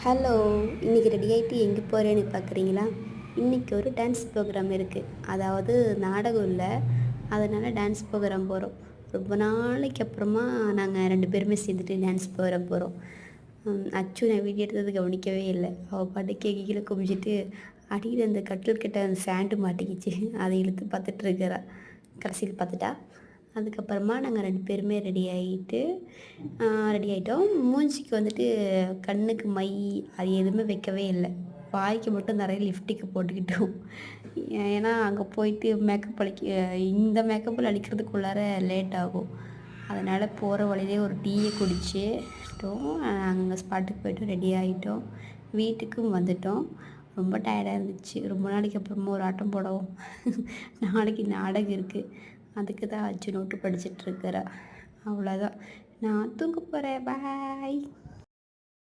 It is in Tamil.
ஹலோ! இன்னைக்கு ரெடி ஆயிட்டு எங்கே போறேன்னு பார்க்குறீங்களா? இன்னைக்கு ஒரு டான்ஸ் ப்ரோகிராம் இருக்கு. அதாவது நாடகம் இல்ல. அதனால டான்ஸ் ப்ரோகிராம் போறோம். ரொம்ப நாளைக்கு அப்புறமா நாங்க 2 பேருமே சேர்ந்துட்டு டான்ஸ் ப்ரோகிராம் போறோம். அச்சு நான் வீடியோ எடுத்தது கவனிக்கவே இல்ல. அவ பாட்டுக்கு கீழ குமிஞ்சிட்டு அடியில அந்த கட்டில் கிட்ட அந்த ஃபேண்ட் மாட்டிக்கிச்சு. அத இழுத்து பார்த்துட்டு இருக்கிறா. கடைசியில பார்த்துட்டா. அதுக்கப்புறமா நாங்க 2 பேருமே ரெடி ஆயிட்டோம். மூஞ்சிக்கு வந்துட்டு கண்ணுக்கு மை அது எதுவுமே வைக்கவே இல்ல. வாய்க்கு மட்டும் நெறைய லிப்டிக் போட்டுக்கிட்டோம். ஏன்னா, அங்க போயிட்டு இந்த மேக்கப்பில் அழிக்கிறதுக்குள்ளார லேட் ஆகும். அதனால போற வழியிலே ஒரு டீய குடிச்சுட்டோம். அங்க ஸ்பாட்டுக்கு போய்ட்டோம். ரெடி ஆயிட்டோம். வீட்டுக்கும் வந்துட்டோம். ரொம்ப டயர்டா இருந்துச்சு. ரொம்ப நாளைக்கு அப்புறமா ஒரு ஆட்டம் போடவும். நாளைக்கு நாடகம் இருக்கு. அதுக்கு தான் அச்சு நோட்டு படிச்சுட்டு இருக்கிறா. அவ்வளோதான். நான் தூங்க போறேன். பாய்.